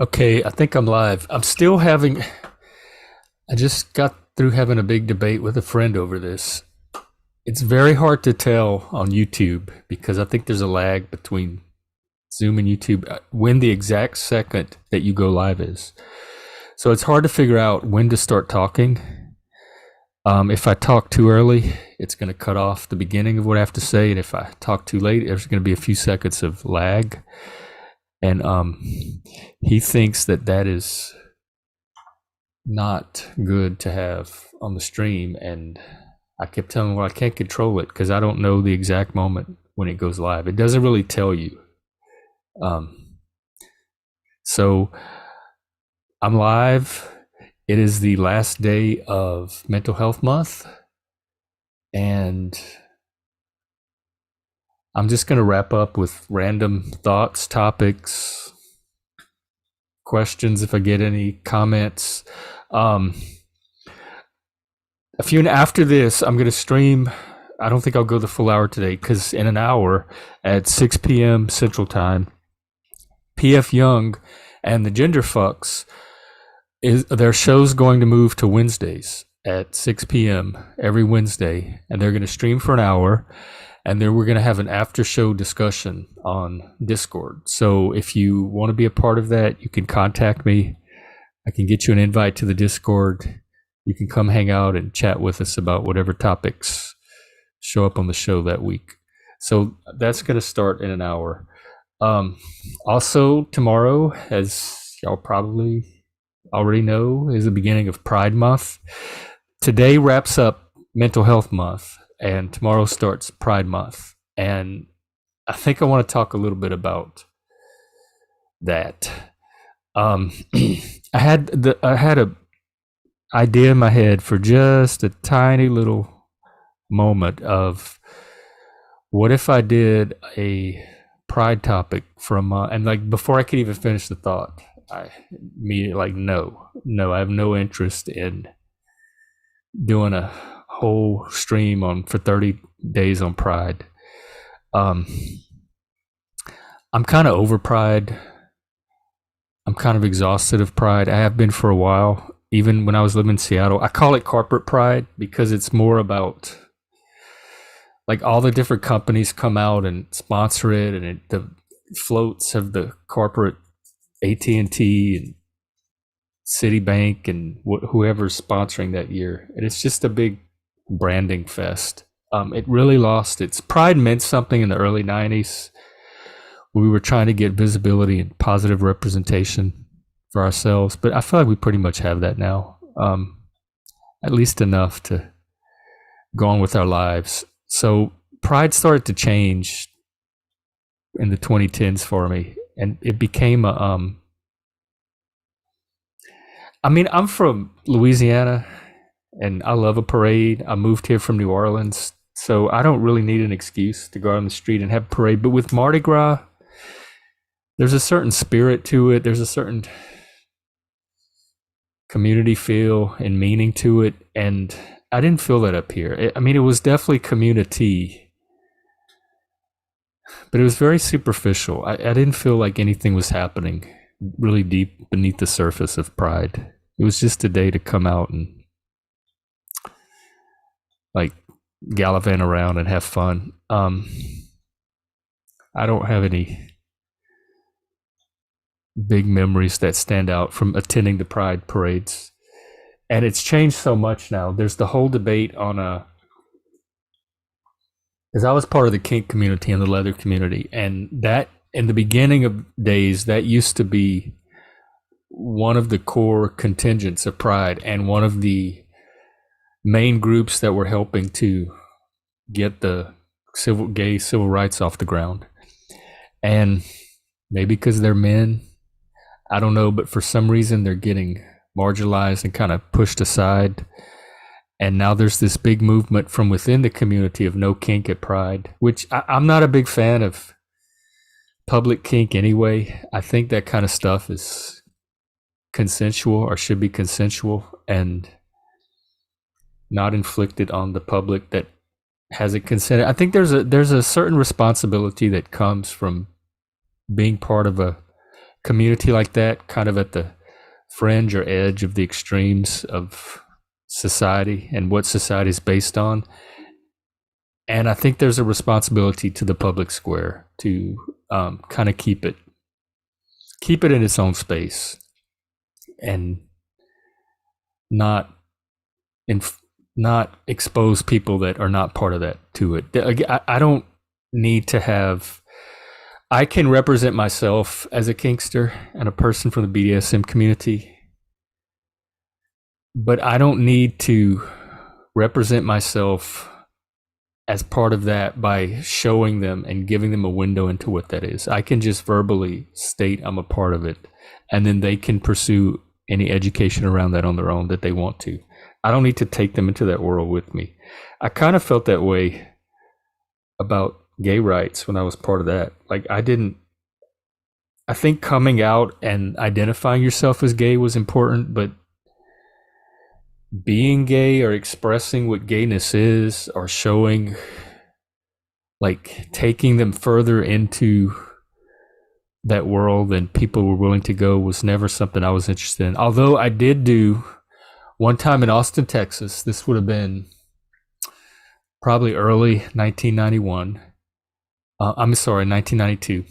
Okay, I think I'm live. I just got through having a big debate with a friend over this. It's very hard to tell on YouTube because I think there's a lag between Zoom and YouTube when the exact second that you go live is. So it's hard to figure out when to start talking. If I talk too early, it's going to cut off the beginning of what I have to say. And if I talk too late, there's going to be a few seconds of lag. And he thinks that that is not good to have on the stream. And I kept telling him, well, I can't control it because I don't know the exact moment when it goes live. It doesn't really tell you. Um, so I'm live. It is the last day of Mental Health Month. And I'm just going to wrap up with random thoughts, topics, questions if I get any comments. A few after this, I'm going to stream. I don't think I'll go the full hour today because in an hour at 6 p.m. Central Time, PF Young and the Gender Fucks their show's going to move to Wednesdays at 6 p.m. every Wednesday, and they're going to stream for an hour, and then we're going to have an after show discussion on Discord. So if you want to be a part of that, you can contact me. I can get you an invite to the Discord. You can come hang out and chat with us about whatever topics show up on the show that week. So that's going to start in an hour. Also, tomorrow, as y'all probably already know, is the beginning of Pride Month. Today wraps up Mental Health Month, and tomorrow starts Pride Month. And I think I want to talk a little bit about that. I had a idea in my head for just a tiny little moment of what if I did a pride topic for a month, and like before I could even finish the thought, I immediately like no, I have no interest in doing a whole stream on for 30 days on pride. I'm kind of over pride. I'm kind of exhausted of pride. I have been for a while. Even when I was living in Seattle, I call it corporate pride because it's more about like all the different companies come out and sponsor it, and the floats have the corporate AT&T and Citibank and whoever's sponsoring that year, and it's just a big branding fest. It really lost its pride. Meant something in the early '90s. We were trying to get visibility and positive representation for ourselves, but I feel like we pretty much have that now, at least enough to go on with our lives. So pride started to change in the 2010s for me, and it became a I mean, I'm from Louisiana and I love a parade. I moved here from New Orleans, so I don't really need an excuse to go out on the street and have a parade. But with Mardi Gras, there's a certain spirit to it. There's a certain community feel and meaning to it, and I didn't feel that up here. I mean, it was definitely community, but it was very superficial. I didn't feel like anything was happening really deep beneath the surface of pride. It was just a day to come out and like gallivant around and have fun. I don't have any big memories that stand out from attending the pride parades. And it's changed so much now. There's the whole debate on because I was part of the kink community and the leather community, and that in the beginning of days, that used to be one of the core contingents of pride and one of the main groups that were helping to get the gay civil rights off the ground. And maybe because they're men, I don't know, but for some reason they're getting marginalized and kind of pushed aside. And now there's this big movement from within the community of no kink at pride, which I'm not a big fan of public kink anyway. I think that kind of stuff is consensual or should be consensual and not inflicted on the public that hasn't consented. I think there's a certain responsibility that comes from being part of a community like that, kind of at the fringe or edge of the extremes of society and what society is based on. And I think there's a responsibility to the public square to kind of keep it in its own space and not not expose people that are not part of that to it. I don't need to have. I can represent myself as a kinkster and a person from the BDSM community, but I don't need to represent myself as part of that by showing them and giving them a window into what that is. I can just verbally state I'm a part of it, and then they can pursue any education around that on their own that they want to. I don't need to take them into that world with me. I kind of felt that way about gay rights when I was part of that. Like I think coming out and identifying yourself as gay was important, but being gay or expressing what gayness is or showing, like taking them further into that world than people were willing to go was never something I was interested in. Although I did do one time in Austin, Texas, this would have been probably early 1991. 1992,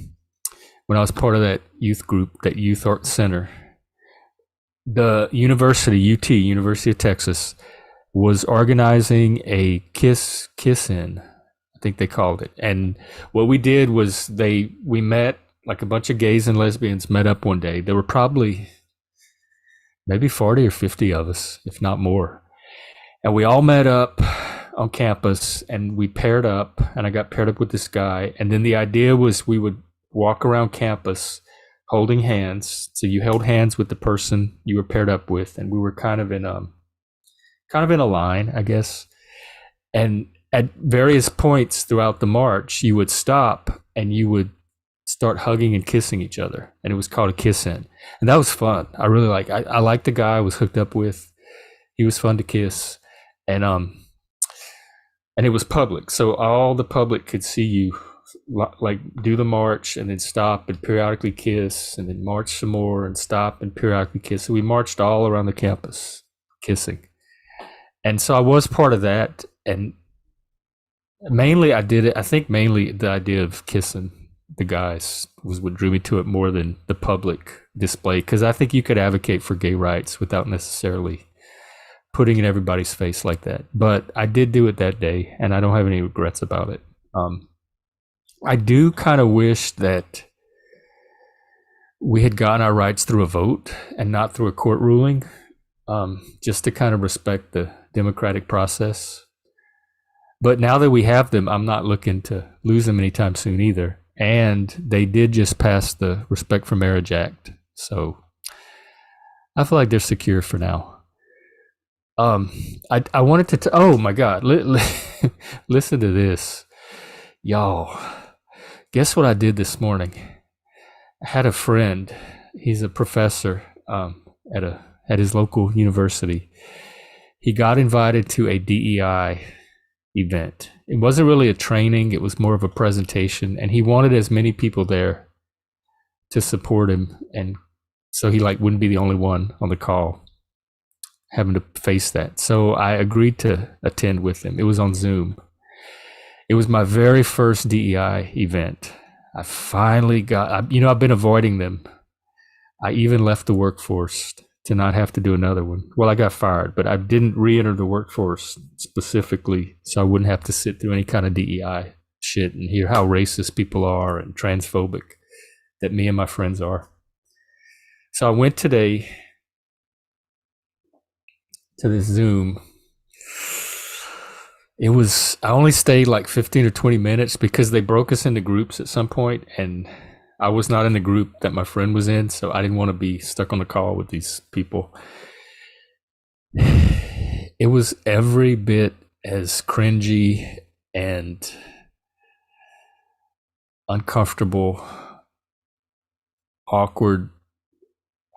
when I was part of that youth group, that youth art center. The university, UT, University of Texas, was organizing a kiss-in, I think they called it. And what we did was we met, like a bunch of gays and lesbians met up one day. There were probably maybe 40 or 50 of us, if not more. And we all met up on campus and we paired up, and I got paired up with this guy. And then the idea was we would walk around campus holding hands. So you held hands with the person you were paired up with, and we were kind of in a line, I guess. And at various points throughout the march, you would stop and you would start hugging and kissing each other, and it was called a kiss-in. And that was fun. I really I liked the guy I was hooked up with. He was fun to kiss, and it was public, so all the public could see you like do the march and then stop and periodically kiss, and then march some more and stop and periodically kiss. So we marched all around the campus kissing. And so I was part of that, and mainly I did it. I think mainly the idea of kissing the guys was what drew me to it more than the public display, because I think you could advocate for gay rights without necessarily putting in everybody's face like that. But I did do it that day, and I don't have any regrets about it. I do kind of wish that we had gotten our rights through a vote and not through a court ruling, just to kind of respect the democratic process. But now that we have them, I'm not looking to lose them anytime soon either. And they did just pass the Respect for Marriage Act, so I feel like they're secure for now. I wanted to oh my God, listen to this, y'all. Guess what I did this morning? I had a friend. He's a professor at his local university. He got invited to a DEI event. It wasn't really a training, it was more of a presentation, and he wanted as many people there to support him, and so he wouldn't be the only one on the call having to face that. So I agreed to attend with him. It was on Zoom. It was my very first DEI event. I finally got, I've been avoiding them. I even left the workforce to not have to do another one. Well, I got fired, but I didn't re-enter the workforce specifically so I wouldn't have to sit through any kind of DEI shit and hear how racist people are and transphobic that me and my friends are. So I went today to this Zoom. I only stayed like 15 or 20 minutes because they broke us into groups at some point, and I was not in the group that my friend was in, so I didn't want to be stuck on the call with these people. It was every bit as cringy and uncomfortable, awkward,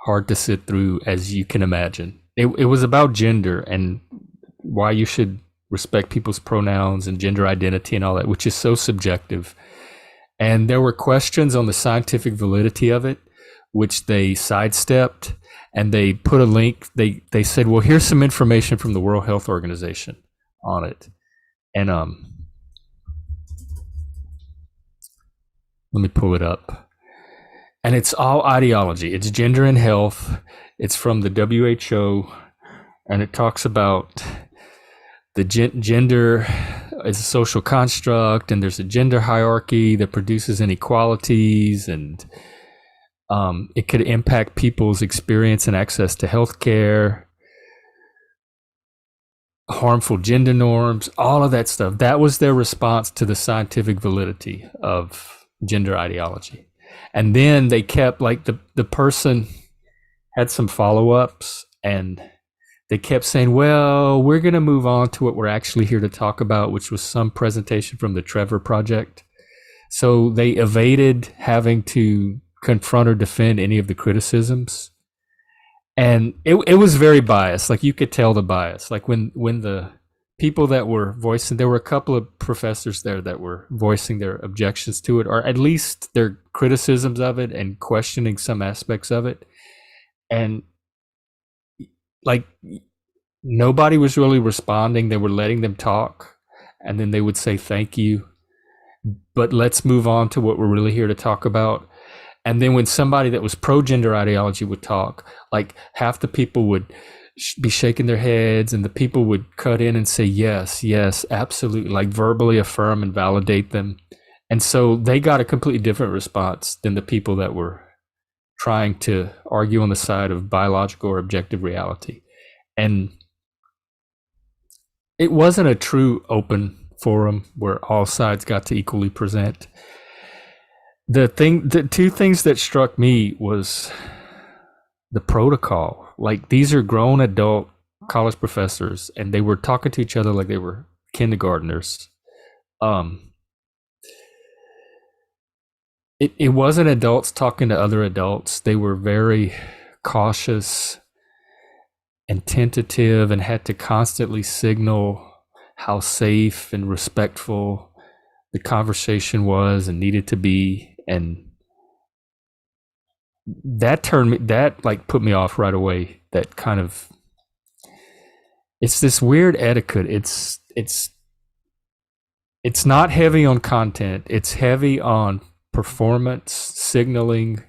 hard to sit through as you can imagine. It was about gender and why you should respect people's pronouns and gender identity and all that, which is so subjective. And there were questions on the scientific validity of it, which they sidestepped, and they put a link. They said, well, here's some information from the World Health Organization on it. And let me pull it up. And it's all ideology. It's gender and health. It's from the WHO, and it talks about the gender is a social construct, and there's a gender hierarchy that produces inequalities, and it could impact people's experience and access to healthcare, harmful gender norms, all of that stuff. That was their response to the scientific validity of gender ideology. And then they kept, like, the person had some follow-ups, and they kept saying, well, we're going to move on to what we're actually here to talk about, which was some presentation from the Trevor Project. So they evaded having to confront or defend any of the criticisms. And it was very biased. Like, you could tell the bias. Like, when the people that were voicing, there were a couple of professors there that were voicing their objections to it, or at least their criticisms of it and questioning some aspects of it. And, like, nobody was really responding. They were letting them talk, and then they would say thank you, but let's move on to what we're really here to talk about. And then when somebody that was pro-gender ideology would talk, like, half the people would be shaking their heads, and the people would cut in and say yes, yes, absolutely, like verbally affirm and validate them. And so they got a completely different response than the people that were trying to argue on the side of biological or objective reality. And it wasn't a true open forum where all sides got to equally present. The two things that struck me was the protocol. Like, these are grown adult college professors, and they were talking to each other like they were kindergartners. It wasn't adults talking to other adults. They were very cautious and tentative, and had to constantly signal how safe and respectful the conversation was and needed to be. And that put me off right away. That kind of, it's this weird etiquette. It's not heavy on content. It's heavy on performance, signaling,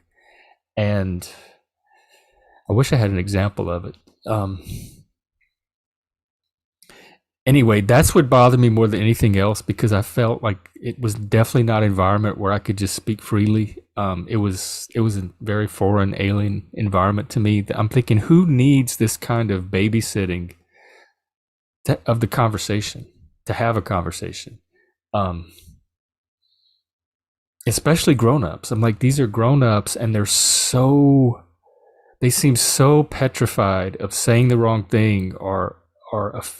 and I wish I had an example of it. Anyway, that's what bothered me more than anything else, because I felt like it was definitely not an environment where I could just speak freely. It was a very foreign, alien environment to me. I'm thinking, who needs this kind of babysitting of the conversation, to have a conversation? Especially grown-ups. I'm like, these are grown-ups, and they seem so petrified of saying the wrong thing or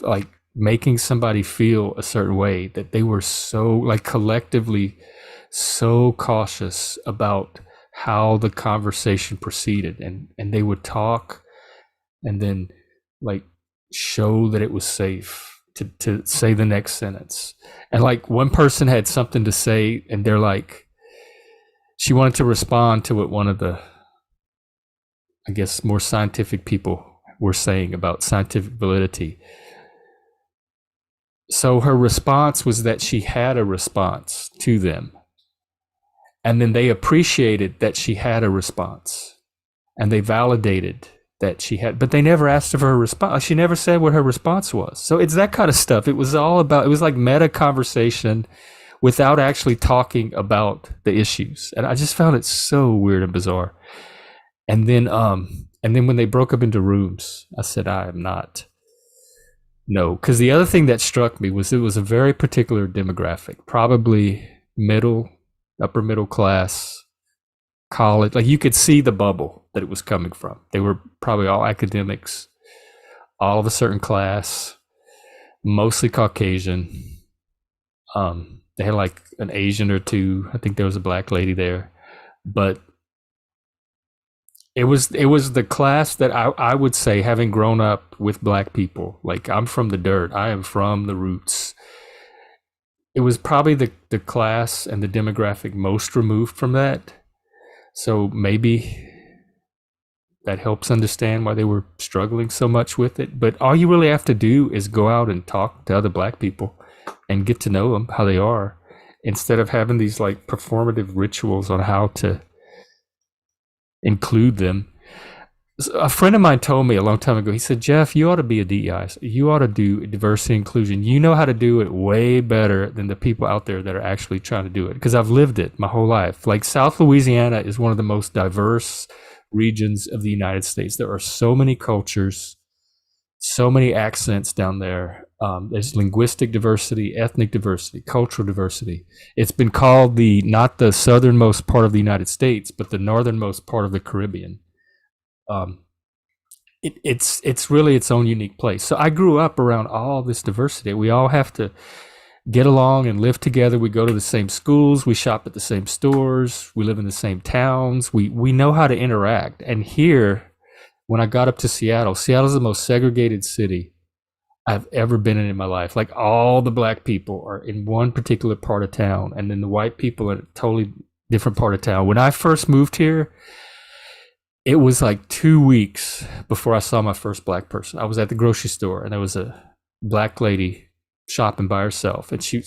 like making somebody feel a certain way, that they were so, like, collectively so cautious about how the conversation proceeded, and they would talk and then, like, show that it was safe to say the next sentence. And, like, one person had something to say, and they're like, she wanted to respond to what one of the, I guess, more scientific people were saying about scientific validity. So her response was that she had a response to them. And then they appreciated that she had a response. And they validated that she had, but they never asked of her response. She never said what her response was. So it's that kind of stuff. It was like meta conversation without actually talking about the issues. And I just found it so weird and bizarre. And then when they broke up into rooms, I said, I am not. No, because the other thing that struck me was it was a very particular demographic, probably upper middle class, college. Like, you could see the bubble that it was coming from. They were probably all academics, all of a certain class, mostly Caucasian. They had like an Asian or two. I think there was a black lady there, but it was the class that I would say, having grown up with black people, like, I'm from the dirt, I am from the roots. It was probably the class and the demographic most removed from that. So maybe that helps understand why they were struggling so much with it. But all you really have to do is go out and talk to other black people and get to know them how they are, instead of having these like performative rituals on how to include them. A friend of mine told me a long time ago, he said, Jeff, you ought to be a DEI. You ought to do diversity inclusion. You know how to do it way better than the people out there that are actually trying to do it. Because I've lived it my whole life. Like South Louisiana is one of the most diverse regions of the United States. There are so many cultures, so many accents down there. There's linguistic diversity, ethnic diversity, cultural diversity. It's been called not the southernmost part of the United States, but the northernmost part of the Caribbean. It's really its own unique place. So I grew up around all this diversity. We all have to get along and live together. We go to the same schools, we shop at the same stores, we live in the same towns. We know how to interact. And here, when I got up to Seattle's the most segregated city I've ever been in my life. Like all the black people are in one particular part of town, and then the white people are in a totally different part of town. When I first moved here, it was like 2 weeks before I saw my first black person. I was at the grocery store, and there was a black lady shopping by herself, and she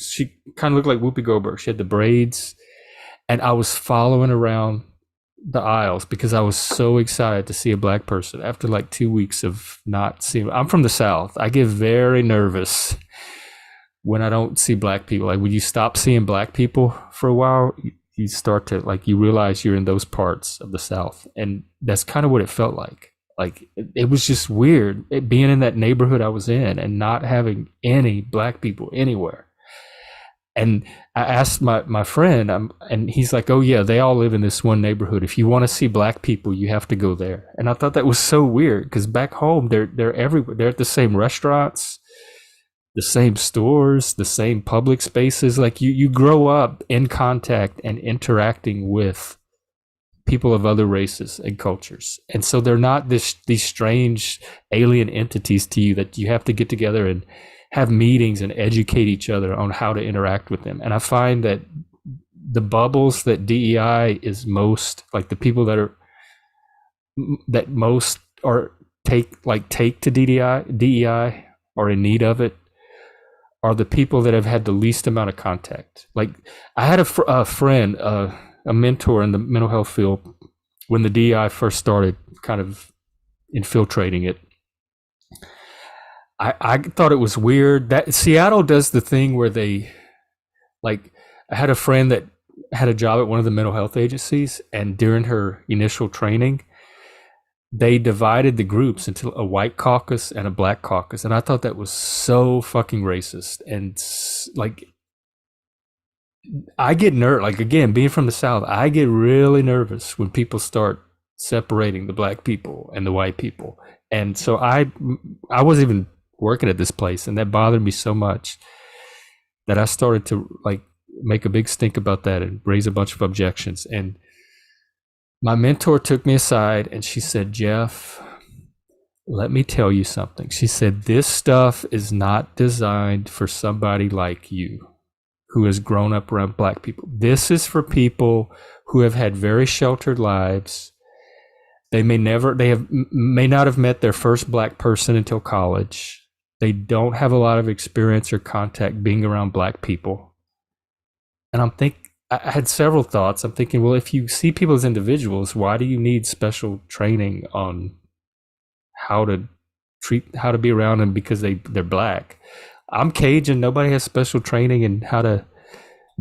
kind of looked like Whoopi Goldberg. She had the braids, and I was following around the aisles because I was so excited to see a black person after like 2 weeks of not seeing. I'm from the South. I get very nervous when I don't see black people. Like when you stop seeing black people for a while, you start to like, you realize you're in those parts of the South. And that's kind of what it felt like. Like it was just weird being in that neighborhood I was in and not having any black people anywhere. And I asked my friend, and he's like, oh yeah, they all live in this one neighborhood. If you want to see black people, you have to go there. And I thought that was so weird because back home, they're everywhere. They're at the same restaurants, the same stores, the same public spaces. Like you grow up in contact and interacting with people of other races and cultures. And so they're not these strange alien entities to you that you have to get together and have meetings and educate each other on how to interact with them. And I find that the bubbles that DEI is most, like the people that most are take to DEI or in need of it, are the people that have had the least amount of contact. Like I had a friend, a mentor in the mental health field when the DEI first started kind of infiltrating it. I thought it was weird that Seattle does the thing where they, like, I had a friend that had a job at one of the mental health agencies, and during her initial training, they divided the groups into a white caucus and a black caucus. And I thought that was so fucking racist. And like, I get nervous, like again, being from the South, I get really nervous when people start separating the black people and the white people. And so I wasn't even working at this place, and that bothered me so much that I started to like make a big stink about that and raise a bunch of objections. And my mentor took me aside and she said, Jeff, let me tell you something. She said, this stuff is not designed for somebody like you who has grown up around black people. This is for people who have had very sheltered lives. They may not have met their first black person until college. They don't have a lot of experience or contact being around black people. And I had several thoughts. I'm thinking, well, if you see people as individuals, why do you need special training on how to be around them because they're black? I'm Cajun. Nobody has special training in how to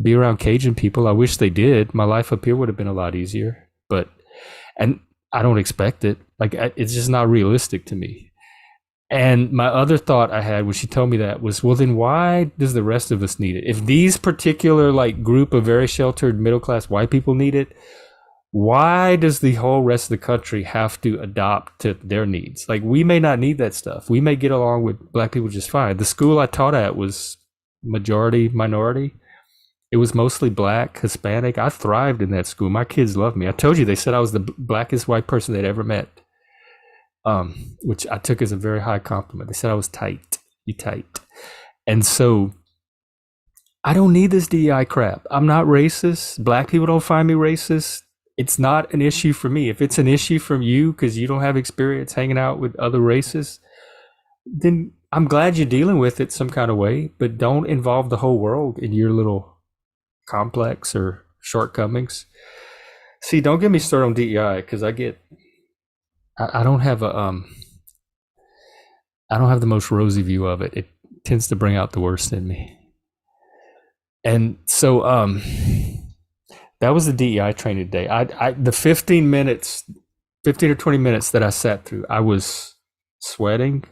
be around Cajun people. I wish they did. My life up here would have been a lot easier, and I don't expect it. Like, it's just not realistic to me. And my other thought I had when she told me that was, well, then why does the rest of us need it? If these particular like group of very sheltered middle-class white people need it, why does the whole rest of the country have to adopt to their needs? Like, we may not need that stuff. We may get along with black people just fine. The school I taught at was majority minority. It was mostly black, Hispanic. I thrived in that school. My kids loved me. I told you, they said I was the blackest white person they'd ever met. Which I took as a very high compliment. They said I was tight. You tight. And so I don't need this DEI crap. I'm not racist. Black people don't find me racist. it's not an issue for me. If it's an issue from you because you don't have experience hanging out with other races, then I'm glad you're dealing with it some kind of way, but don't involve the whole world in your little complex or shortcomings. See, don't get me started on DEI because I don't have I don't have the most rosy view of it. It tends to bring out the worst in me. And so that was the DEI training today. The 15 or 20 minutes that I sat through, I was sweating.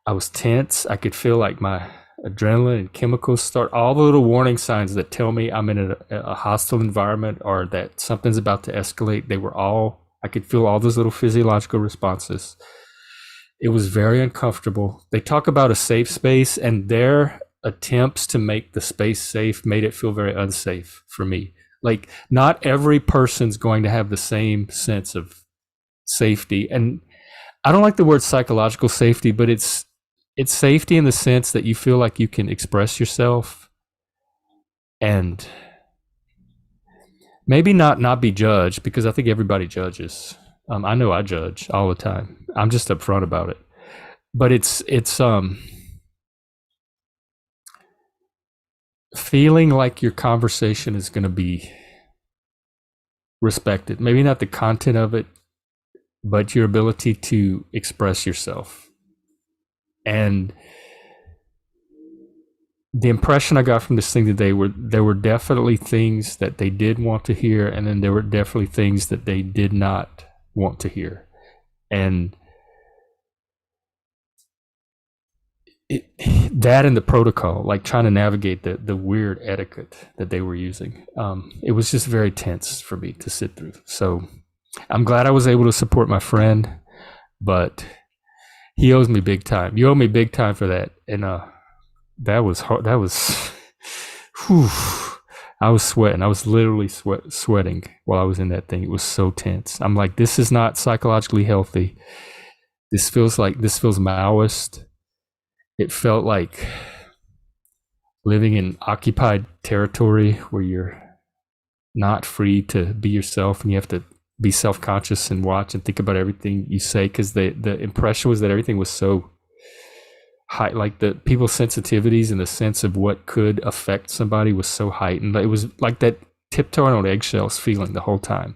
I was tense. I could feel like my adrenaline and chemicals start, all the little warning signs that tell me I'm in a hostile environment or that something's about to escalate. I could feel all those little physiological responses. It was very uncomfortable. They talk about a safe space, and their attempts to make the space safe made it feel very unsafe for me. Like, not every person's going to have the same sense of safety. And I don't like the word psychological safety, but it's safety in the sense that you feel like you can express yourself and maybe not be judged, because I think everybody judges. I know I judge all the time. I'm just upfront about it. But it's feeling like your conversation is going to be respected. Maybe not the content of it, but your ability to express yourself. And the impression I got from this thing today there were definitely things that they did want to hear, and then there were definitely things that they did not want to hear. And that and the protocol, like trying to navigate the weird etiquette that they were using, it was just very tense for me to sit through. So I'm glad I was able to support my friend, but he owes me big time. You owe me big time for that. And that was hard. That was, whew, I was sweating. I was literally sweating while I was in that thing. It was so tense. I'm like, this is not psychologically healthy. This feels Maoist. It felt like living in occupied territory where you're not free to be yourself, and you have to be self-conscious and watch and think about everything you say, because the impression was that everything was so high, like the people's sensitivities and the sense of what could affect somebody was so heightened. It was like that tiptoeing on eggshells feeling the whole time.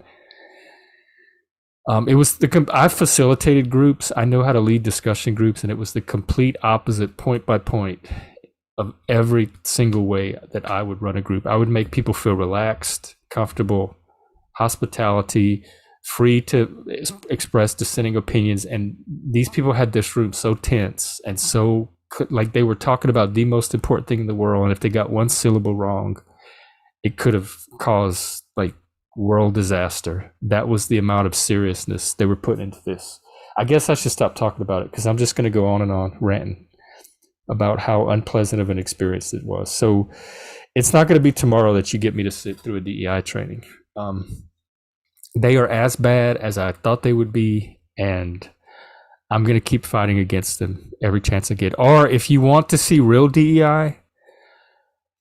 It was I facilitated groups. I know how to lead discussion groups, and it was the complete opposite, point by point, of every single way that I would run a group. I would make people feel relaxed, comfortable, hospitality, free to express dissenting opinions. And these people had this room so tense and so like they were talking about the most important thing in the world, and if they got one syllable wrong, it could have caused like world disaster. That was the amount of seriousness they were putting into this. I guess I should stop talking about it, because I'm just going to go on and on ranting about how unpleasant of an experience it was. So it's not going to be tomorrow that you get me to sit through a DEI training. They are as bad as I thought they would be, and I'm going to keep fighting against them every chance I get. Or if you want to see real DEI,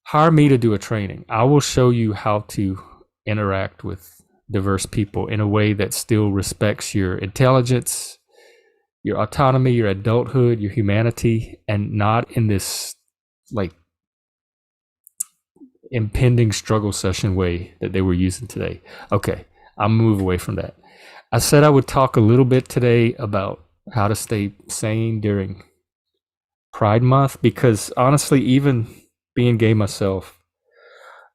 hire me to do a training. I will show you how to interact with diverse people in a way that still respects your intelligence, your autonomy, your adulthood, your humanity, and not in this like impending struggle session way that they were using today. Okay, I'll move away from that. I said I would talk a little bit today about how to stay sane during Pride Month, because honestly, even being gay myself,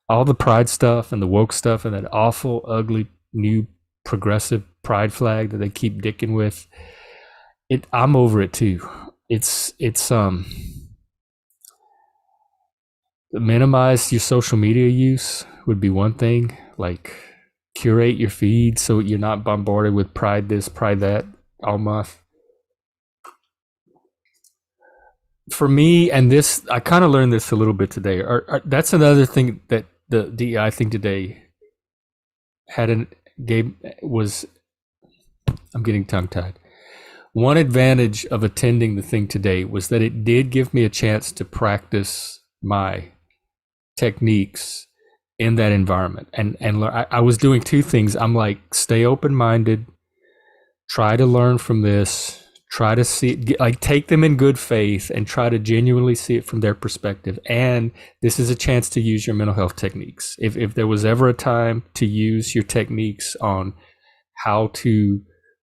all the pride stuff and the woke stuff and that awful, ugly, new progressive pride flag that they keep dicking with, I'm over it too. It's minimize your social media use would be one thing. Like, curate your feed so you're not bombarded with pride this, pride that all month. For me, and this, I kind of learned this a little bit today. That's another thing that the DEI thing today I'm getting tongue-tied. One advantage of attending the thing today was that it did give me a chance to practice my techniques in that environment. I was doing two things. I'm like, stay open minded, try to learn from this, try to see, like, take them in good faith and try to genuinely see it from their perspective. And this is a chance to use your mental health techniques. If there was ever a time to use your techniques on how to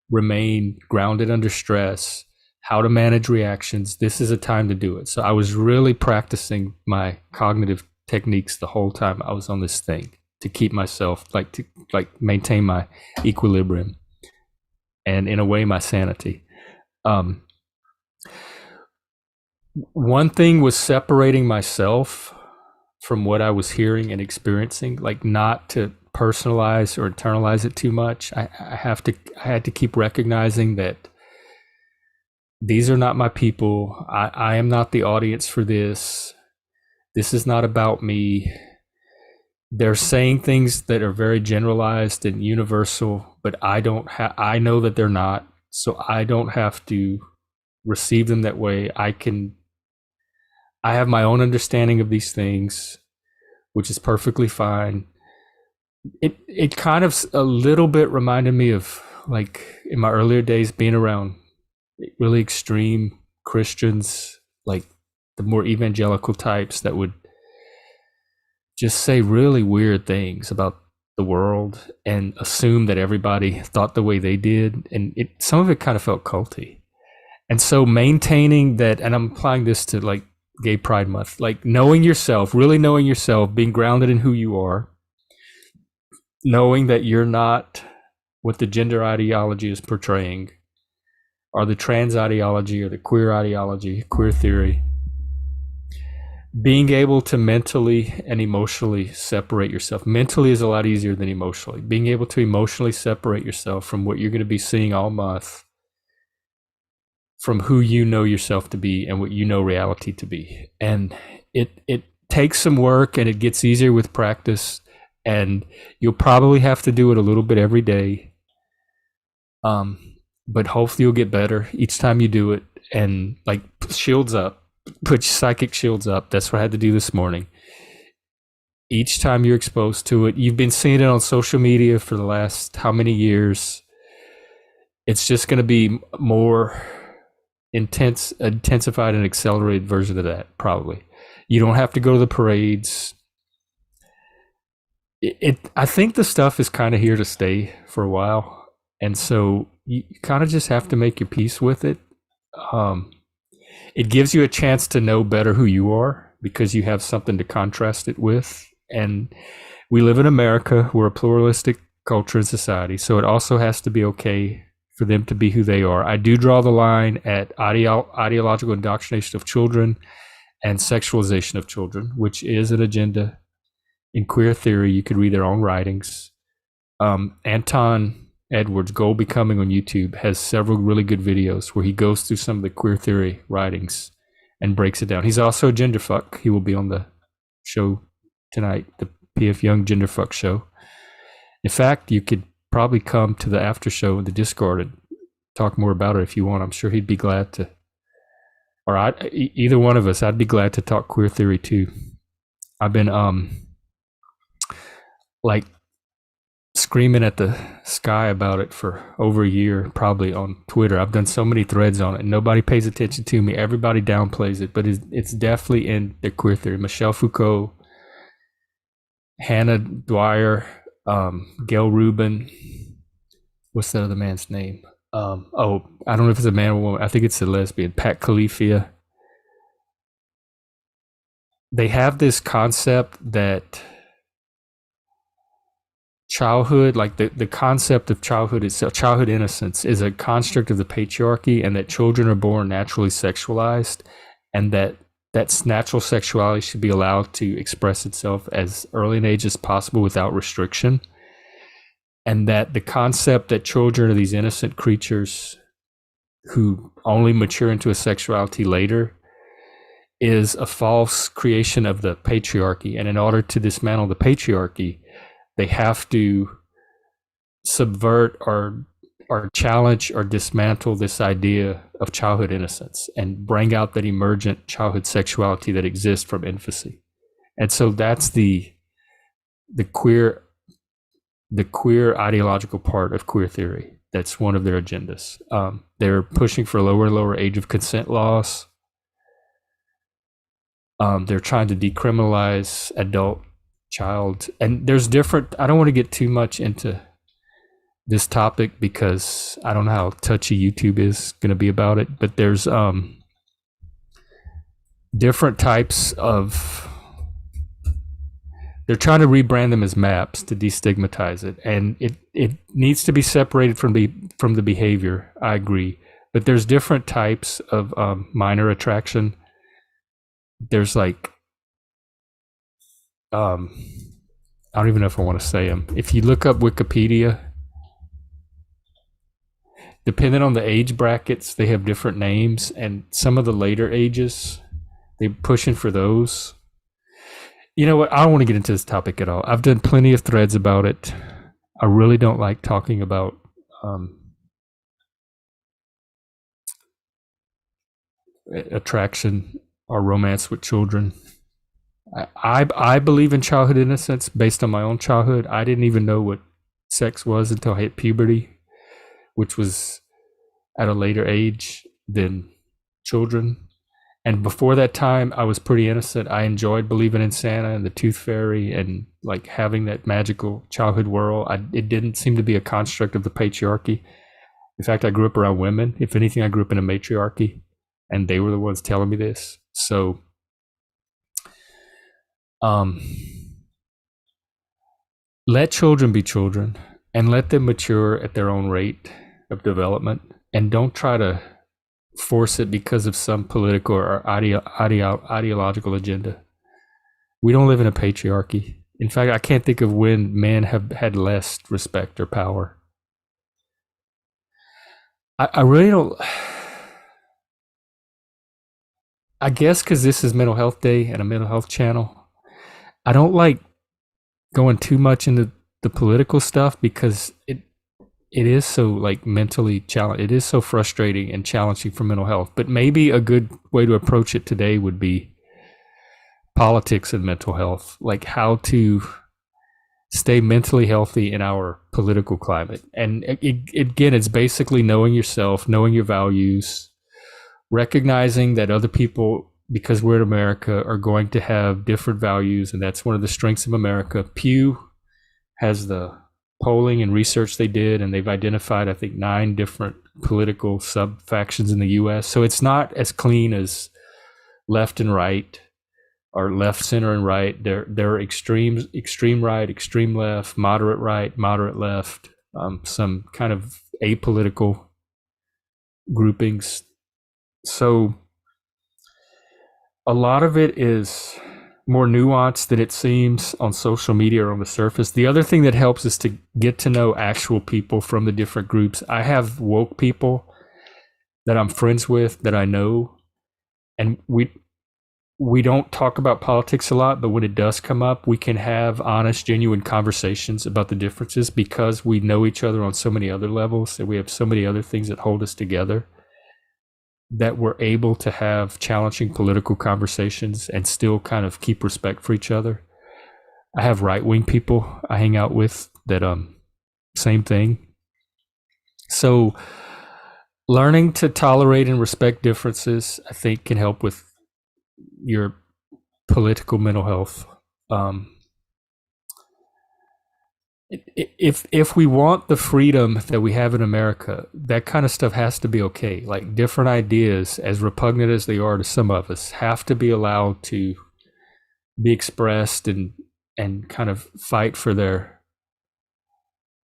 remain grounded under stress, how to manage reactions, this is a time to do it. So I was really practicing my cognitive techniques the whole time I was on this thing to keep myself, to maintain my equilibrium and, in a way, my sanity. One thing was separating myself from what I was hearing and experiencing, like not to personalize or internalize it too much. I had to keep recognizing that these are not my people. I am not the audience for this. This is not about me. They're saying things that are very generalized and universal, but I know that they're not, so I don't have to receive them that way. I have my own understanding of these things, which is perfectly fine. It kind of a little bit reminded me of, like, in my earlier days being around really extreme Christians, like the more evangelical types that would just say really weird things about the world and assume that everybody thought the way they did. And some of it kind of felt culty. And so maintaining that, and I'm applying this to like Gay Pride Month, like knowing yourself, really knowing yourself, being grounded in who you are, knowing that you're not what the gender ideology is portraying, or the trans ideology, or the queer ideology, queer theory. Being able to mentally and emotionally separate yourself. Mentally is a lot easier than emotionally. Being able to emotionally separate yourself from what you're going to be seeing all month, from who you know yourself to be and what you know reality to be. And it takes some work, and it gets easier with practice, and you'll probably have to do it a little bit every day. But hopefully you'll get better each time you do it. And like, shields up, put your psychic shields up. That's what I had to do this morning. Each time you're exposed to it, you've been seeing it on social media for the last how many years? It's just going to be more intensified and accelerated version of that, probably. You don't have to go to the parades. I think the stuff is kind of here to stay for a while, and so you kind of just have to make your peace with it. It gives you a chance to know better who you are, because you have something to contrast it with. And we live in America. We're a pluralistic culture and society, so it also has to be okay for them to be who they are. I do draw the line at ideological indoctrination of children and sexualization of children, which is an agenda in queer theory. You could read their own writings. Anton Edwards, Goal Becoming on YouTube, has several really good videos where he goes through some of the queer theory writings and breaks it down. He's also a genderfuck. He will be on the show tonight, the PF Young Genderfuck show. In fact, you could probably come to the after show in the Discord and talk more about it if you want. I'm sure he'd be glad to, or either one of us, I'd be glad to talk queer theory too. I've been like screaming at the sky about it for over a year, probably, on Twitter. I've done so many threads on it. Nobody pays attention to me. Everybody downplays it, but it's definitely in the queer theory. Michel Foucault, Hannah Dwyer, Gail Rubin. What's that other man's name? I don't know if it's a man or woman. I think it's a lesbian. Pat Califia. They have this concept that childhood, like the concept of childhood itself, childhood innocence, is a construct of the patriarchy, and that children are born naturally sexualized, and that natural sexuality should be allowed to express itself as early an age as possible without restriction. And that the concept that children are these innocent creatures who only mature into a sexuality later is a false creation of the patriarchy. And in order to dismantle the patriarchy, they have to subvert or challenge or dismantle this idea of childhood innocence and bring out that emergent childhood sexuality that exists from infancy. And so that's the the queer the queer ideological part of queer theory. That's one of their agendas. They're pushing for lower and lower age of consent laws. They're trying to decriminalize adult child, and there's different. I don't want to get too much into this topic because I don't know how touchy YouTube is going to be about it, but there's different types of. They're trying to rebrand them as maps to destigmatize it, and it needs to be separated from the behavior. I agree, but there's different types of minor attraction. There's like I don't even know if I want to say them. If you look up Wikipedia, depending on the age brackets, they have different names, and some of the later ages, they're pushing for those. You know what? I don't want to get into this topic at all. I've done plenty of threads about it. I really don't like talking about attraction or romance with children. I believe in childhood innocence based on my own childhood. I didn't even know what sex was until I hit puberty, which was at a later age than children. And before that time, I was pretty innocent. I enjoyed believing in Santa and the Tooth Fairy and like having that magical childhood world. It didn't seem to be a construct of the patriarchy. In fact, I grew up around women. If anything, I grew up in a matriarchy, and they were the ones telling me this. So, let children be children and let them mature at their own rate of development, and don't try to force it because of some political or ideological agenda. We don't live in a patriarchy. In fact, I can't think of when men have had less respect or power. I really don't. I guess because this is Mental Health Day and a mental health channel, I don't like going too much into the political stuff because it is so like mentally challenging. It is so frustrating and challenging for mental health. But maybe a good way to approach it today would be politics and mental health, like how to stay mentally healthy in our political climate. And again, it's basically knowing yourself, knowing your values, recognizing that other people, because we're in America, are going to have different values. And that's one of the strengths of America. Pew has the polling and research they did, and they've identified, I think, 9 different political sub-factions in the U.S. So it's not as clean as left and right, or left, center, and right. There are extremes: extreme right, extreme left, moderate left, some kind of apolitical groupings. So a lot of it is more nuanced than it seems on social media or on the surface. The other thing that helps is to get to know actual people from the different groups. I have woke people that I'm friends with that I know, and we don't talk about politics a lot, but when it does come up, we can have honest, genuine conversations about the differences because we know each other on so many other levels, and we have so many other things that hold us together, that we're able to have challenging political conversations and still kind of keep respect for each other. I have right-wing people I hang out with that same thing. So learning to tolerate and respect differences, I think, can help with your political mental health. If we want the freedom that we have in America, that kind of stuff has to be okay. Like different ideas, as repugnant as they are to some of us, have to be allowed to be expressed and kind of fight for their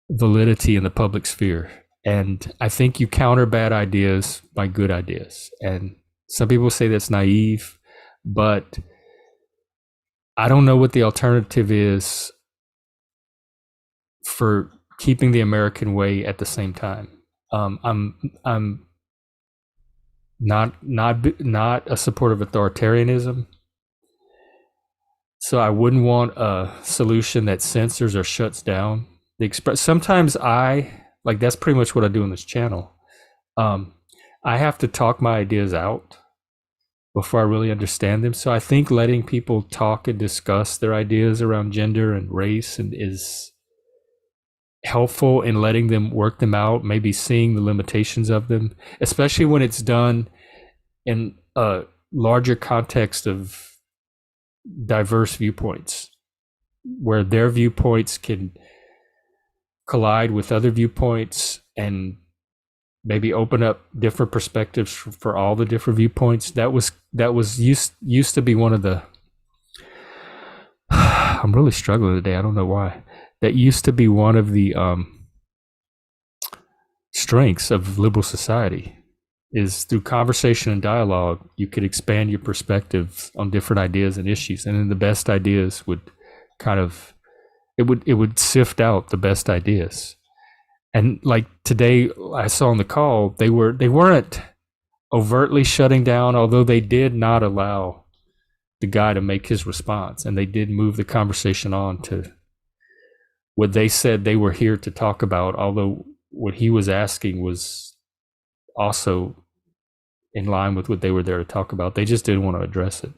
validity in the public sphere. And I think you counter bad ideas by good ideas. And some people say that's naive, but I don't know what the alternative is for keeping the American way at the same time. I'm not a supporter of authoritarianism, so I wouldn't want a solution that censors or shuts down the express. Sometimes that's pretty much what I do on this channel. I have to talk my ideas out before I really understand them. So I think letting people talk and discuss their ideas around gender and race and is helpful in letting them work them out, maybe seeing the limitations of them, especially when it's done in a larger context of diverse viewpoints, where their viewpoints can collide with other viewpoints and maybe open up different perspectives for all the different viewpoints. That was used to be one of the I'm really struggling today. I don't know why. That used to be one of the strengths of liberal society, is through conversation and dialogue, you could expand your perspectives on different ideas and issues. And then the best ideas would kind of, it would sift out the best ideas. And like today I saw on the call, they weren't overtly shutting down, although they did not allow the guy to make his response. And they did move the conversation on to what they said they were here to talk about, although what he was asking was also in line with what they were there to talk about. They just didn't want to address it.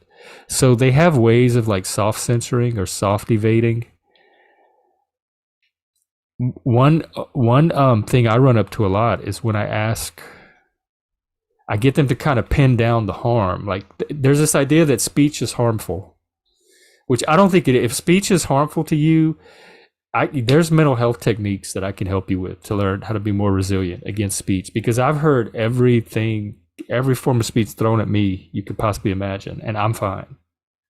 So they have ways of like soft censoring or soft evading. One thing I run up to a lot is when I get them to kind of pin down the harm. Like there's this idea that speech is harmful, which I don't think it is. If speech is harmful to you, there's mental health techniques that I can help you with to learn how to be more resilient against speech, because I've heard every form of speech thrown at me you could possibly imagine, and I'm fine.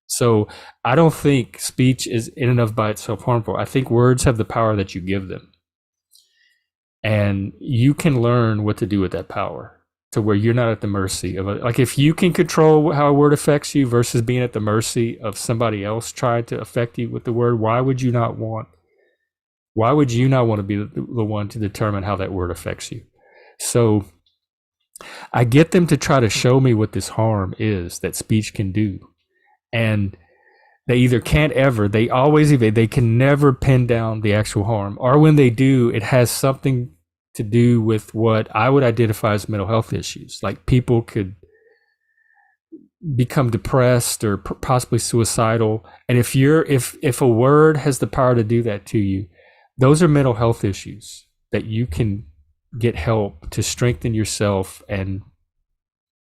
So I don't think speech is in and of by itself harmful. I think words have the power that you give them, and you can learn what to do with that power to where you're not at the mercy of it. Like if you can control how a word affects you versus being at the mercy of somebody else trying to affect you with the word, why would you not want to be the one to determine how that word affects you? So I get them to try to show me what this harm is that speech can do. And they either they always evade, they can never pin down the actual harm. Or when they do, it has something to do with what I would identify as mental health issues. Like people could become depressed or possibly suicidal. And if a word has the power to do that to you, those are mental health issues that you can get help to strengthen yourself and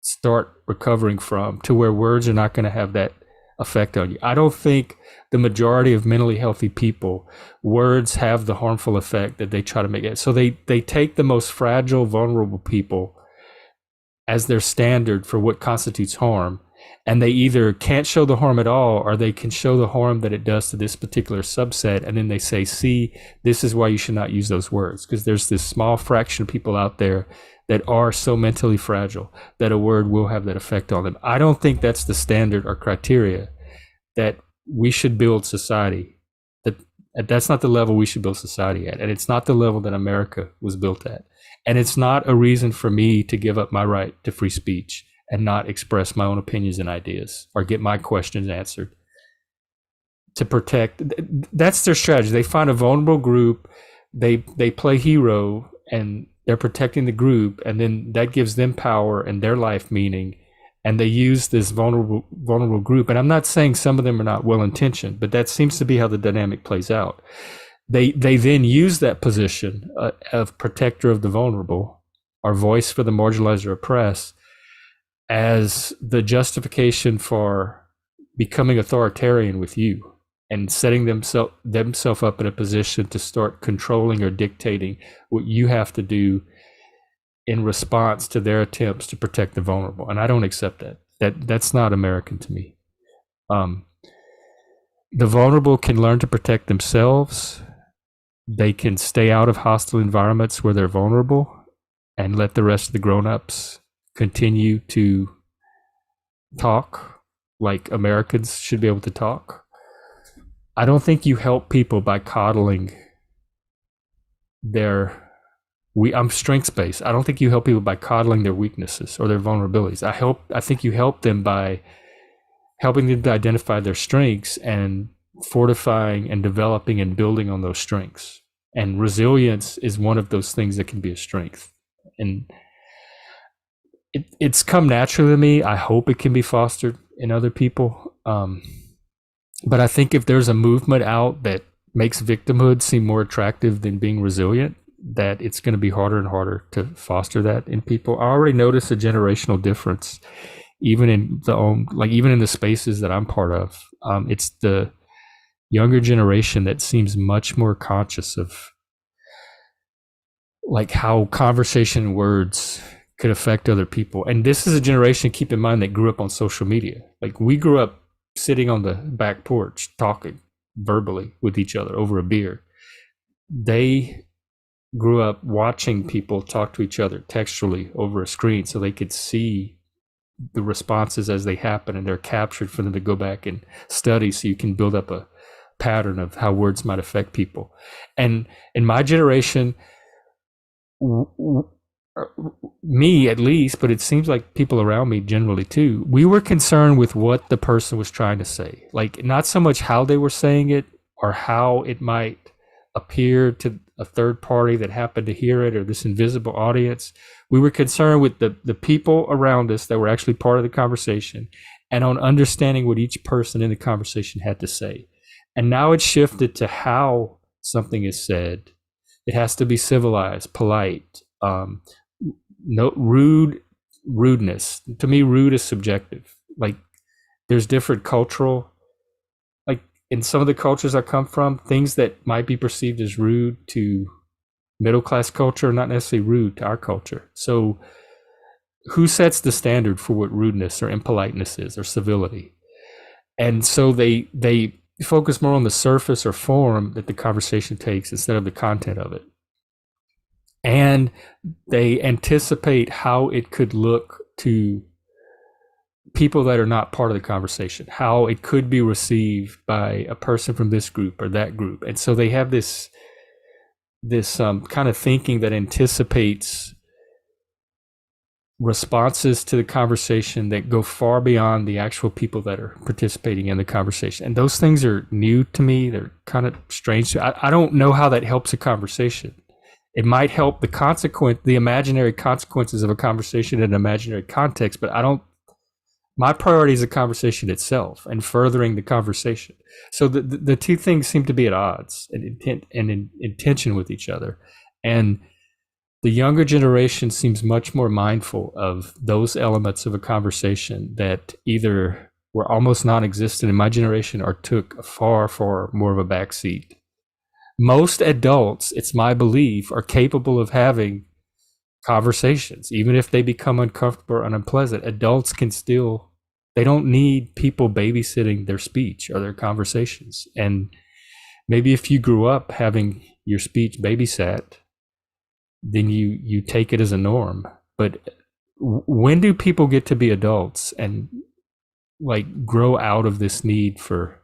start recovering from, to where words are not going to have that effect on you. I don't think the majority of mentally healthy people, words have the harmful effect that they try to make it. So they take the most fragile, vulnerable people as their standard for what constitutes harm. And they either can't show the harm at all, or they can show the harm that it does to this particular subset. And then they say, see, this is why you should not use those words. Because there's this small fraction of people out there that are so mentally fragile that a word will have that effect on them. I don't think that's the standard or criteria that we should build society. That's not the level we should build society at. And it's not the level that America was built at. And it's not a reason for me to give up my right to free speech and not express my own opinions and ideas or get my questions answered. To protect, that's their strategy. They find a vulnerable group, they play hero, and they're protecting the group, and then that gives them power and their life meaning, and they use this vulnerable group. And I'm not saying some of them are not well-intentioned, but that seems to be how the dynamic plays out. They then use that position of protector of the vulnerable, or voice for the marginalized or oppressed, as the justification for becoming authoritarian with you and setting themselves up in a position to start controlling or dictating what you have to do in response to their attempts to protect the vulnerable. And I don't accept that. That's not American to me. The vulnerable can learn to protect themselves. They can stay out of hostile environments where they're vulnerable, and let the rest of the grown-ups continue to talk like Americans should be able to talk. I don't think you help people by coddling I'm strengths-based. I don't think you help people by coddling their weaknesses or their vulnerabilities. I think you help them by helping them to identify their strengths and fortifying and developing and building on those strengths. And resilience is one of those things that can be a strength. And it's come naturally to me. I hope it can be fostered in other people. But I think if there's a movement out that makes victimhood seem more attractive than being resilient, that it's going to be harder and harder to foster that in people. I already notice a generational difference, even in even in the spaces that I'm part of. It's the younger generation that seems much more conscious of like how conversation words could affect other people. And this is a generation, keep in mind, that grew up on social media. Like we grew up sitting on the back porch talking verbally with each other over a beer. They grew up watching people talk to each other textually over a screen so they could see the responses as they happen, and they're captured for them to go back and study so you can build up a pattern of how words might affect people. And in my generation, me at least, but it seems like people around me generally too, we were concerned with what the person was trying to say. Like not so much how they were saying it or how it might appear to a third party that happened to hear it or this invisible audience. We were concerned with the people around us that were actually part of the conversation and on understanding what each person in the conversation had to say. And now it's shifted to how something is said. It has to be civilized, polite, no rudeness. To me, rude is subjective. Like there's different cultural, like in some of the cultures I come from, things that might be perceived as rude to middle class culture are not necessarily rude to our culture. So who sets the standard for what rudeness or impoliteness is or civility? And so they focus more on the surface or form that the conversation takes instead of the content of it. And they anticipate how it could look to people that are not part of the conversation, how it could be received by a person from this group or that group. And so they have this kind of thinking that anticipates responses to the conversation that go far beyond the actual people that are participating in the conversation. And those things are new to me. They're kind of strange. I don't know how that helps a conversation. It might help the imaginary consequences of a conversation in an imaginary context, but my priority is the conversation itself and furthering the conversation. So the two things seem to be at odds and in tension with each other. And the younger generation seems much more mindful of those elements of a conversation that either were almost non-existent in my generation or took a far, far more of a backseat. Most adults, it's my belief, are capable of having conversations, even if they become uncomfortable or unpleasant. Adults can still, they don't need people babysitting their speech or their conversations. And maybe if you grew up having your speech babysat, then you take it as a norm. But when do people get to be adults and like grow out of this need for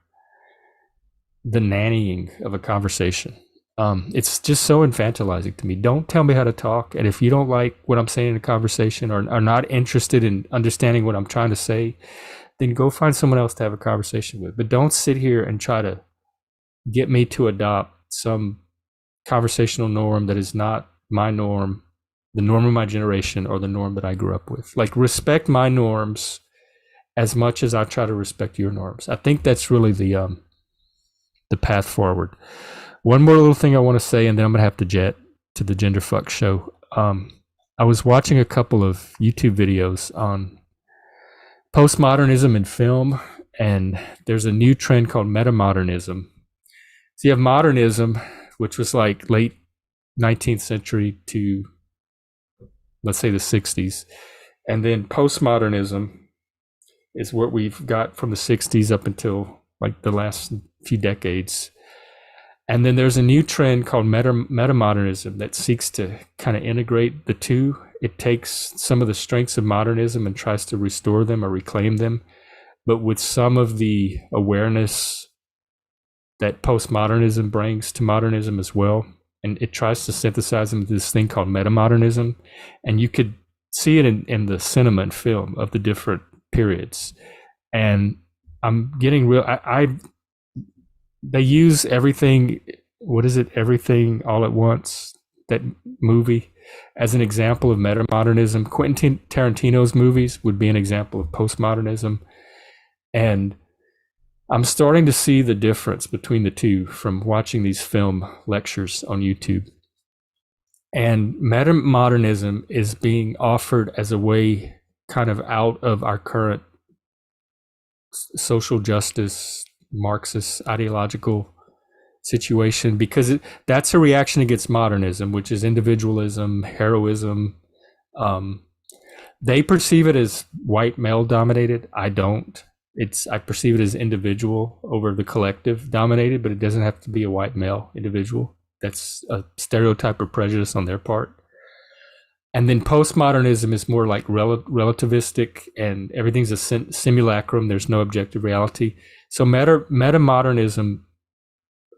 the nannying of a conversation? It's just so infantilizing to me. Don't tell me how to talk. And if you don't like what I'm saying in a conversation or are not interested in understanding what I'm trying to say, then go find someone else to have a conversation with. But don't sit here and try to get me to adopt some conversational norm that is not my norm, the norm of my generation, or the norm that I grew up with. Like, respect my norms as much as I try to respect your norms. I think that's really the path forward. One more little thing I want to say, and then I'm gonna have to jet to the Genderfuck show. I was watching a couple of YouTube videos on postmodernism in film, and there's a new trend called metamodernism. So you have modernism, which was like late 19th century to, let's say, the 60s. And then postmodernism is what we've got from the 60s up until like the last few decades. And then there's a new trend called metamodernism that seeks to kind of integrate the two. It takes some of the strengths of modernism and tries to restore them or reclaim them, but with some of the awareness that postmodernism brings to modernism as well. And it tries to synthesize them into this thing called metamodernism. And you could see it in the cinema and film of the different periods. And I'm getting real, they use everything, what is it, Everything All at Once, that movie. as an example of metamodernism. Quentin Tarantino's movies would be an example of postmodernism. And I'm starting to see the difference between the two from watching these film lectures on YouTube. And metamodernism is being offered as a way kind of out of our current social justice, Marxist ideological situation, because that's a reaction against modernism, which is individualism, heroism. They perceive it as white male dominated. I don't. I perceive it as individual over the collective dominated, but it doesn't have to be a white male individual. That's a stereotype or prejudice on their part. And then postmodernism is more like relativistic, and everything's a simulacrum. There's no objective reality. So metamodernism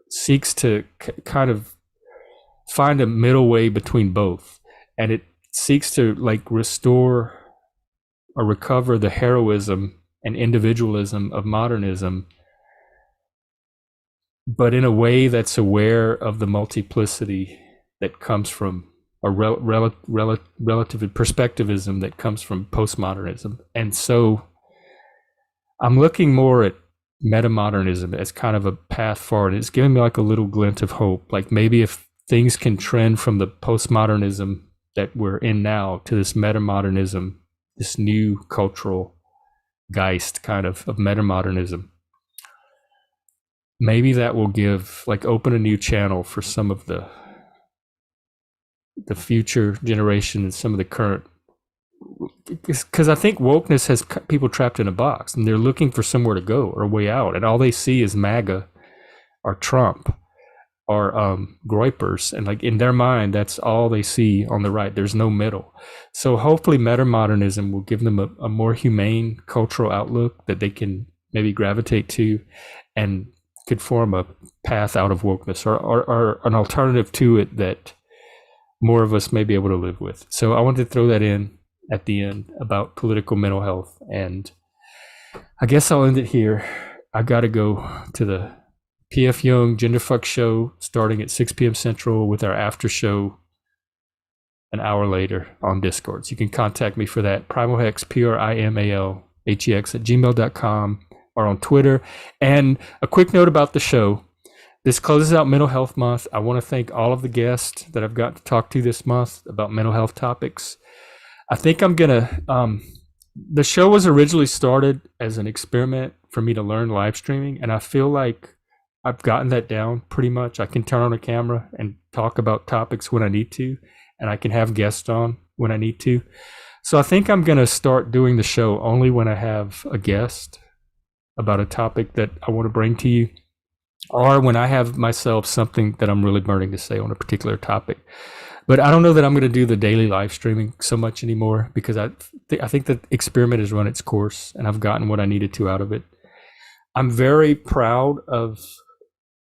seeks to kind of find a middle way between both, and it seeks to like restore or recover the heroism and individualism of modernism, but in a way that's aware of the multiplicity that comes from a relative perspectivism that comes from postmodernism. And so I'm looking more at metamodernism as kind of a path forward. It's giving me like a little glint of hope. Like maybe if things can trend from the postmodernism that we're in now to this metamodernism, this new cultural geist kind of metamodernism, maybe that will open a new channel for some of the future generation and some of the current, because I think wokeness has people trapped in a box and they're looking for somewhere to go or a way out, and all they see is MAGA or Trump or Groypers, and like in their mind that's all they see on the right. There's no middle. So hopefully metamodernism will give them a more humane cultural outlook that they can maybe gravitate to, and could form a path out of wokeness, or an alternative to it that more of us may be able to live with. So I wanted to throw that in at the end about political mental health, and I guess I'll end it here. I got to go to the PF Young Genderfuck show starting at 6 p.m. Central with our after show an hour later on Discord. So you can contact me for that. Primalhex, PRIMALHEX at gmail.com, or on Twitter. And a quick note about the show. This closes out Mental Health Month. I want to thank all of the guests that I've got to talk to this month about mental health topics. I think I'm going to, the show was originally started as an experiment for me to learn live streaming, and I feel like I've gotten that down pretty much. I can turn on a camera and talk about topics when I need to, and I can have guests on when I need to. So I think I'm going to start doing the show only when I have a guest about a topic that I want to bring to you, or when I have myself something that I'm really burning to say on a particular topic. But I don't know that I'm going to do the daily live streaming so much anymore, because I think the experiment has run its course and I've gotten what I needed to out of it. I'm very proud of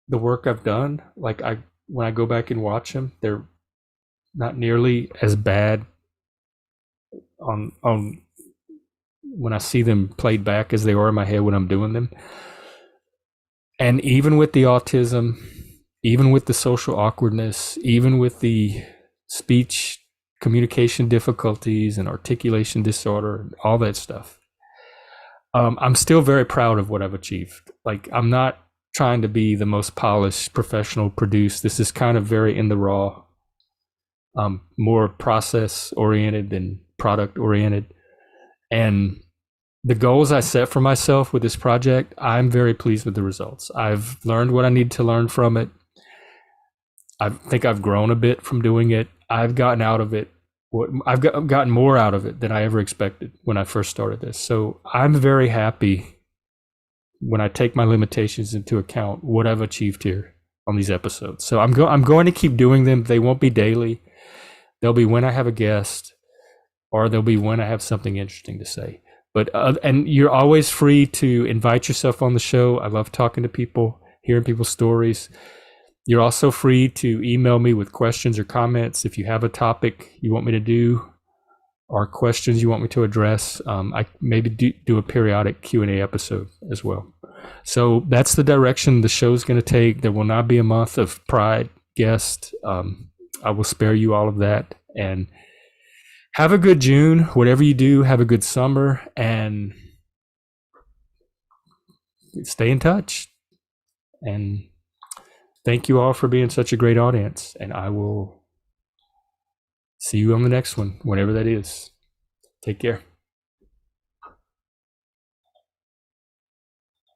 the work I've done. Like when I go back and watch them, they're not nearly as bad on when I see them played back as they are in my head when I'm doing them. And even with the autism, even with the social awkwardness, even with the speech communication difficulties and articulation disorder and all that stuff, I'm still very proud of what I've achieved. Like, I'm not trying to be the most polished, professional, produced. This is kind of very in the raw, more process oriented than product oriented. And the goals I set for myself with this project, I'm very pleased with the results. I've learned what I need to learn from it. I think I've grown a bit from doing it. I've gotten out of it I've gotten more out of it than I ever expected when I first started this. So I'm very happy when I take my limitations into account what I've achieved here on these episodes. So I'm going to keep doing them. They won't be daily. They'll be when I have a guest, or they'll be when I have something interesting to say. But and you're always free to invite yourself on the show. I love talking to people, hearing people's stories. You're also free to email me with questions or comments if you have a topic you want me to do, or questions you want me to address. I maybe do a periodic Q&A episode as well. So that's the direction the show's going to take. There will not be a month of Pride guest. I will spare you all of that. And have a good June. Whatever you do, have a good summer, and stay in touch. And thank you all for being such a great audience. And I will see you on the next one, whatever that is. Take care.